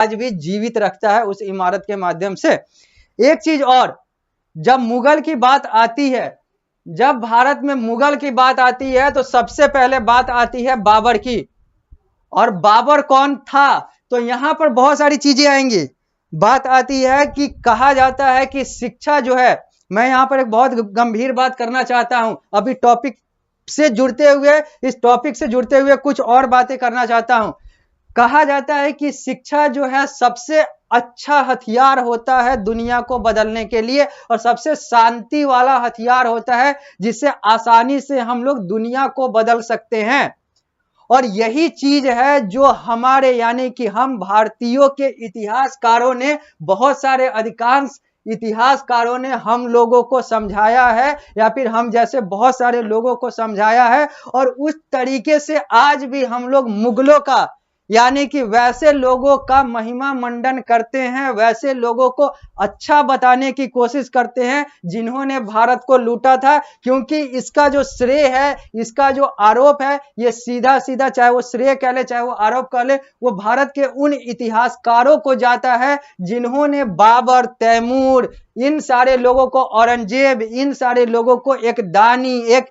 आज भी जीवित रखता है उस इमारत के माध्यम से। एक चीज और, जब मुगल की बात आती है, जब भारत में मुगल की बात आती है तो सबसे पहले बात आती है बाबर की। और बाबर कौन था, तो यहां पर बहुत सारी चीजें आएंगी। बात आती है कि कहा जाता है कि शिक्षा जो है, मैं यहां पर एक बहुत गंभीर बात करना चाहता हूं, अभी टॉपिक से जुड़ते हुए, इस टॉपिक से जुड़ते हुए कुछ और बातें करना चाहता हूं। कहा जाता है कि शिक्षा जो है सबसे अच्छा हथियार होता है दुनिया को बदलने के लिए, और सबसे शांति वाला हथियार होता है जिससे आसानी से हम लोग दुनिया को बदल सकते हैं। और यही चीज है जो हमारे यानी कि हम भारतीयों के इतिहासकारों ने, बहुत सारे अधिकांश इतिहासकारों ने हम लोगों को समझाया है, या फिर हम जैसे बहुत सारे लोगों को समझाया है। और उस तरीके से आज भी हम लोग मुगलों का यानी कि वैसे लोगों का महिमा मंडन करते हैं, वैसे लोगों को अच्छा बताने की कोशिश करते हैं जिन्होंने भारत को लूटा था। क्योंकि इसका जो श्रेय है, इसका जो आरोप है, ये सीधा सीधा, चाहे वो श्रेय कह ले चाहे वो आरोप कह ले, वो भारत के उन इतिहासकारों को जाता है जिन्होंने बाबर, तैमूर, इन सारे लोगों को, औरंगजेब, इन सारे लोगों को एक दानी, एक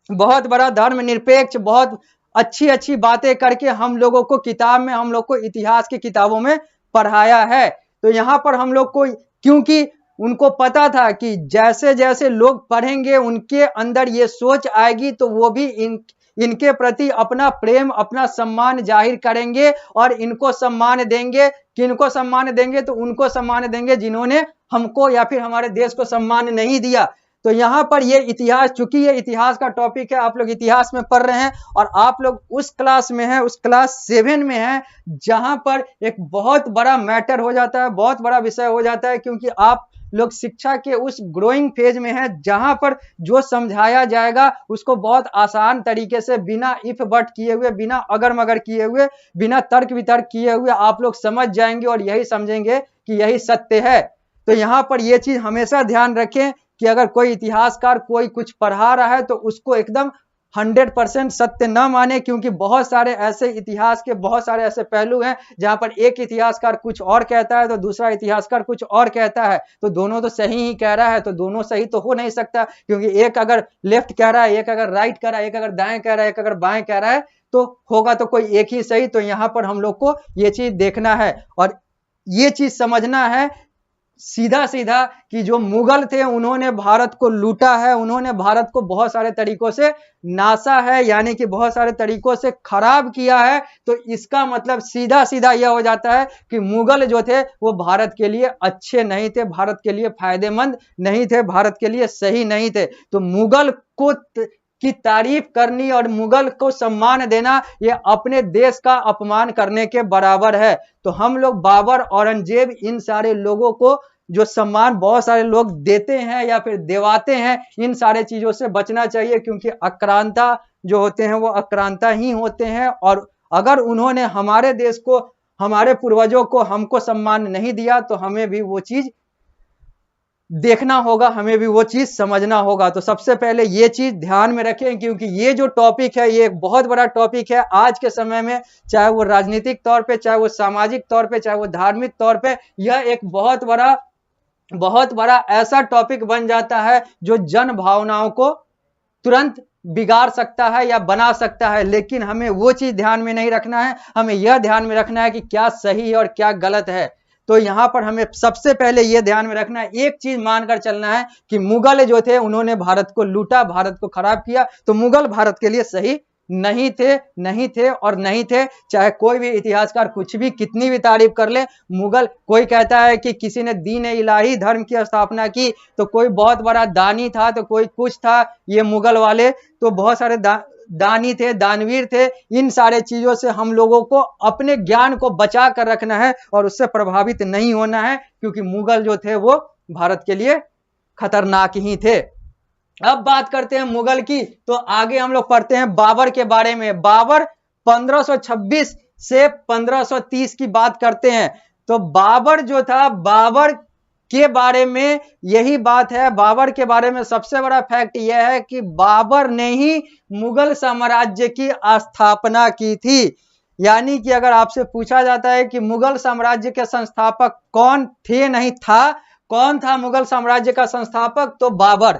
बहुत बड़ा धर्मनिरपेक्ष, बहुत अच्छी अच्छी बातें करके हम लोगों को किताब में, हम लोग को इतिहास की किताबों में पढ़ाया है। तो यहां पर हम लोग को, क्योंकि उनको पता था कि जैसे जैसे लोग पढ़ेंगे उनके अंदर ये सोच आएगी तो वो भी इनके प्रति अपना प्रेम, अपना सम्मान जाहिर करेंगे और इनको सम्मान देंगे। किनको सम्मान देंगे, तो उनको सम्मान देंगे जिन्होंने हमको या फिर हमारे देश को सम्मान नहीं दिया। तो यहां पर ये इतिहास, चूंकि ये इतिहास का टॉपिक है, आप लोग इतिहास में पढ़ रहे हैं और आप लोग उस क्लास में हैं, उस क्लास 7 में हैं, जहां पर एक बहुत बड़ा मैटर हो जाता है, बहुत बड़ा विषय हो जाता है। क्योंकि आप लोग शिक्षा के उस ग्रोइंग फेज में हैं जहां पर जो समझाया जाएगा उसको बहुत आसान तरीके से, बिना इफ बट किए हुए, बिना अगर मगर किए हुए, बिना तर्क वितर्क किए हुए आप लोग समझ जाएंगे और यही समझेंगे कि यही सत्य है। तो यहां पर यह चीज हमेशा ध्यान रखें कि अगर कोई इतिहासकार कोई कुछ पढ़ा रहा है तो उसको एकदम 100% सत्य न माने। क्योंकि बहुत सारे ऐसे इतिहास के बहुत सारे ऐसे पहलू हैं जहां पर एक इतिहासकार कुछ और कहता है तो दूसरा इतिहासकार कुछ और कहता है, तो दोनों तो सही ही कह रहा है, तो दोनों सही तो हो नहीं सकता। क्योंकि एक अगर लेफ्ट कह रहा है, एक अगर राइट कह रहा है, एक अगर दाएं कह रहा है, एक अगर बाएं कह रहा है, तो होगा तो कोई एक ही सही। तो यहां पर हम लोग को ये चीज देखना है और ये चीज समझना है सीधा सीधा कि जो मुगल थे उन्होंने भारत को लूटा है, उन्होंने भारत को बहुत सारे तरीकों से नासा है, यानी कि बहुत सारे तरीकों से खराब किया है। तो इसका मतलब सीधा सीधा यह हो जाता है कि मुगल जो थे वो भारत के लिए अच्छे नहीं थे, भारत के लिए फायदेमंद नहीं थे, भारत के लिए सही नहीं थे। तो मुगल को की तारीफ करनी और मुगल को सम्मान देना यह अपने देश का अपमान करने के बराबर है। तो हम लोग बाबर, औरंगजेब, इन सारे लोगों को जो सम्मान बहुत सारे लोग देते हैं या फिर दिवाते हैं, इन सारे चीजों से बचना चाहिए। क्योंकि आक्रांता जो होते हैं वो आक्रांता ही होते हैं। और अगर उन्होंने हमारे देश को, हमारे पूर्वजों को, हमको सम्मान नहीं दिया तो हमें भी वो चीज देखना होगा, हमें भी वो चीज समझना होगा। तो सबसे पहले ये चीज ध्यान में रखें, क्योंकि ये जो टॉपिक है ये एक बहुत बड़ा टॉपिक है आज के समय में, चाहे वो राजनीतिक तौर पे, चाहे वो सामाजिक तौर पे, चाहे वो धार्मिक तौर पे। यह एक बहुत बड़ा ऐसा टॉपिक बन जाता है जो जन भावनाओं को तुरंत बिगाड़ सकता है या बना सकता है। लेकिन हमें वो चीज ध्यान में नहीं रखना है, हमें यह ध्यान में रखना है कि क्या सही है और क्या गलत है। तो यहां पर हमें सबसे पहले यह ध्यान में रखना है, एक चीज मानकर चलना है कि मुगल जो थे उन्होंने भारत को लूटा, भारत को खराब किया। तो मुगल भारत के लिए सही नहीं थे, नहीं थे और नहीं थे। चाहे कोई भी इतिहासकार कुछ भी, कितनी भी तारीफ कर ले, मुगल, कोई कहता है कि किसी ने दीन इलाही धर्म की स्थापना की, तो कोई बहुत बड़ा दानी था, तो कोई कुछ था। ये मुगल वाले तो बहुत सारे दानी थे, दानवीर थे। इन सारे चीजों से हम लोगों को अपने ज्ञान को बचा कर रखना है और उससे प्रभावित नहीं होना है। क्योंकि मुगल जो थे वो भारत के लिए खतरनाक ही थे। अब बात करते हैं मुगल की, तो आगे हम लोग पढ़ते हैं बाबर के बारे में। बाबर 1526 से 1530 की बात करते हैं। तो बाबर जो था, बाबर के बारे में यही बात है। बाबर के बारे में सबसे बड़ा फैक्ट यह है कि बाबर ने ही मुगल साम्राज्य की स्थापना की थी। यानी कि अगर आपसे पूछा जाता है कि मुगल साम्राज्य के संस्थापक कौन थे, नहीं था, कौन था मुगल साम्राज्य का संस्थापक, तो Babur.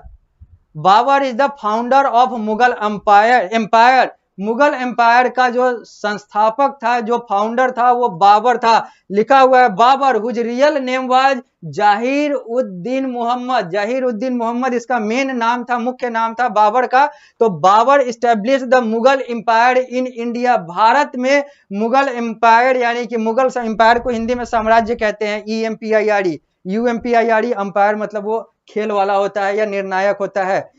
Babur is the founder of Mughal empire. Mughal empire का जो संस्थापक था, जो फाउंडर था, वो बाबर था। लिखा हुआ है Babur whose real name was Zahir uddin Muhammad. Zahir uddin Muhammad इसका मेन नाम था, मुख्य नाम था बाबर का। तो Babur establish the Mughal empire in India. Bharat में मुगल एम्पायर, यानी कि मुगल एम्पायर को हिंदी में साम्राज्य कहते हैं, EMPIRE। UMPIRE अंपायर मतलब वो खेल वाला होता है या निर्णायक होता है,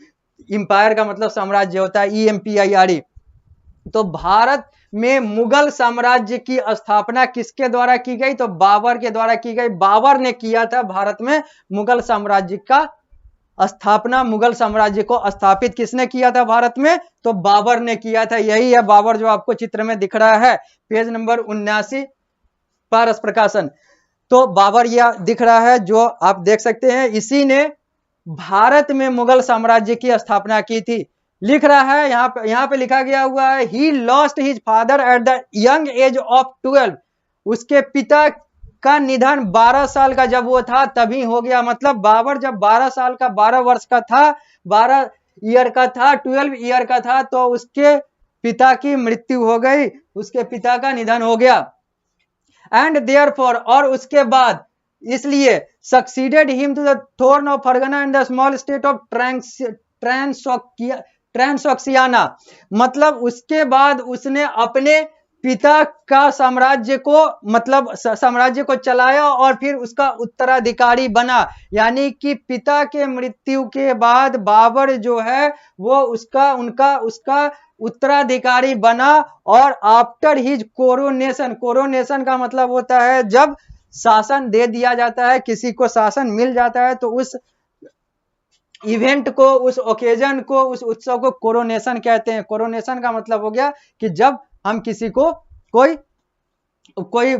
इंपायर का मतलब साम्राज्य होता है, EMPIRE। तो भारत में मुगल साम्राज्य की स्थापना किसके द्वारा की गई, तो बाबर के द्वारा की गई। बाबर ने किया था भारत में मुगल साम्राज्य का स्थापना। मुगल साम्राज्य को स्थापित किसने किया था भारत में, तो बाबर ने किया था। यही है बाबर जो आपको चित्र में दिख रहा है, पेज नंबर 79 पारस प्रकाशन। तो बाबर यह दिख रहा है जो आप देख सकते हैं, इसी ने भारत में मुगल साम्राज्य की स्थापना की थी। लिख रहा है यहाँ पे लिखा गया हुआ है, he lost his father at the young age of 12। उसके पिता का निधन 12 साल का जब वो था तभी हो गया। मतलब बाबर जब 12 साल का, 12 वर्ष का था, 12 ईयर का था, 12 ईयर का था, तो उसके पिता की मृत्यु हो गई, उसके पिता का निधन हो गया। एंड देयरफॉर, और उसके बाद इसलिए succeeded him to the throne of Fergana in the small state of Transoxiana. मतलब उसके बाद उसने अपने पिता का साम्राज्य को, मतलब साम्राज्य को चलाया और फिर उसका उत्तराधिकारी बना। यानी कि पिता के मृत्यु के बाद बाबर जो है वो उसका उत्तराधिकारी बना। और आफ्टर हिज कोरोनेशन, कोरोनेशन का मतलब होता है जब शासन दे दिया जाता है, किसी को शासन मिल जाता है, तो उस इवेंट को, उस ओकेजन को, उस उत्सव को कोरोनेशन कहते हैं। कोरोनेशन का मतलब हो गया कि जब हम किसी को कोई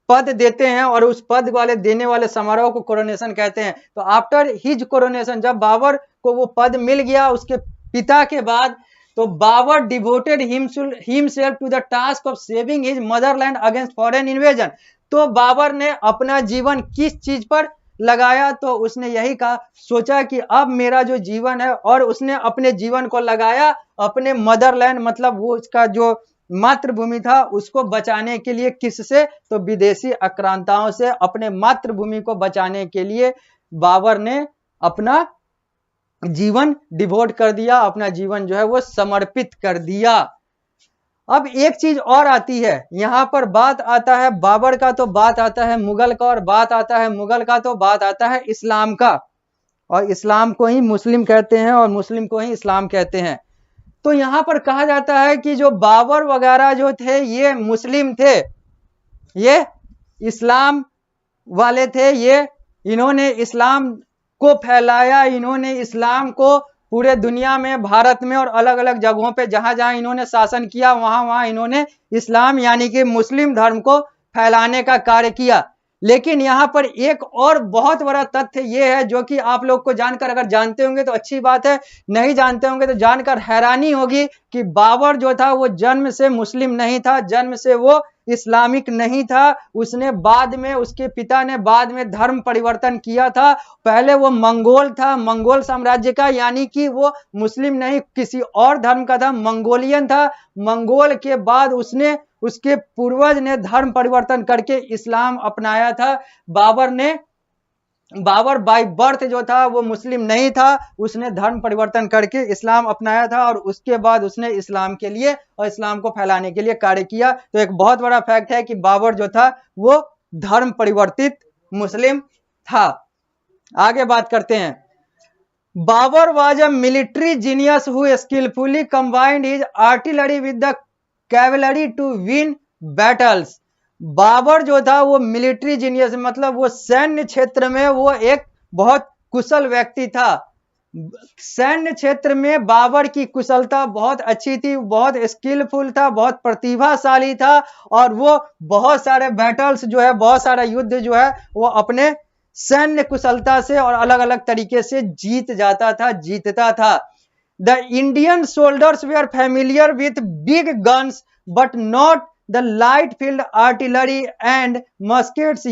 पद देते हैं और उस पद वाले देने वाले समारोह को कोरोनेशन कहते हैं। तो आफ्टर हिज कोरोनेशन, जब बाबर को वो पद मिल गया उसके पिता के बाद, तो Babur devoted himself to the task of saving his motherland against foreign invasion. तो बाबर ने अपना जीवन किस चीज पर लगाया, तो उसने यही कहा, सोचा कि अब मेरा जो जीवन है, और उसने अपने जीवन को लगाया अपने मदरलैंड, मतलब वो उसका जो मातृभूमि था उसको बचाने के लिए। किससे, तो विदेशी आक्रांताओं से। अपने मातृभूमि को बचाने के लिए बाबर ने अपना जीवन डिवोट कर दिया, अपना जीवन जो है वो समर्पित कर दिया। अब एक चीज और आती है यहां पर, बात आता है बाबर का, तो बात आता है मुगल का, और बात आता है मुगल का तो बात आता है इस्लाम का। और इस्लाम को ही मुस्लिम कहते हैं और मुस्लिम को ही इस्लाम कहते हैं। तो यहां पर कहा जाता है कि जो बाबर वगैरह जो थे ये मुस्लिम थे, ये इस्लाम वाले थे, ये इन्होंने इस्लाम को फैलाया, इन्होंने इस्लाम को पूरे दुनिया में, भारत में और अलग अलग जगहों पे जहां जहां इन्होंने शासन किया वहां वहां इन्होंने इस्लाम यानी कि मुस्लिम धर्म को फैलाने का कार्य किया। लेकिन यहाँ पर एक और बहुत बड़ा तथ्य ये है जो कि आप लोग को जानकर, अगर जानते होंगे तो अच्छी बात है, नहीं जानते होंगे तो जानकर हैरानी होगी कि बाबर जो था वो जन्म से मुस्लिम नहीं था, जन्म से वो इस्लामिक नहीं था। उसने बाद में, उसके पिता ने बाद में धर्म परिवर्तन किया था। पहले वो मंगोल था, मंगोल साम्राज्य का, यानी कि वो मुस्लिम नहीं किसी और धर्म का था, मंगोलियन था। मंगोल के बाद उसके पूर्वज ने धर्म परिवर्तन करके इस्लाम अपनाया था। बाबर बाय बर्थ जो था वो मुस्लिम नहीं था, उसने धर्म परिवर्तन करके इस्लाम अपनाया था और उसके बाद उसने इस्लाम के लिए और इस्लाम को फैलाने के लिए कार्य किया। तो एक बहुत बड़ा फैक्ट है कि बाबर जो था वो धर्म परिवर्तित मुस्लिम था। आगे बात करते हैं। Babur was a military genius who skilfully combined his artillery with the cavalry to win battles. Babur जो था वो मिलिट्री जीनियस, मतलब वो सैन्य क्षेत्र में वो एक बहुत कुशल व्यक्ति था। सैन्य क्षेत्र में बाबर की कुशलता बहुत अच्छी थी, बहुत स्किलफुल था, बहुत प्रतिभाशाली था और वो बहुत सारे बैटल्स जो है, बहुत सारा युद्ध जो है वो अपने सैन्य कुशलता से और अलग अलग तरीके से जीतता था। The Indian soldiers were familiar with big guns but not the light field artillery and मस्केट्स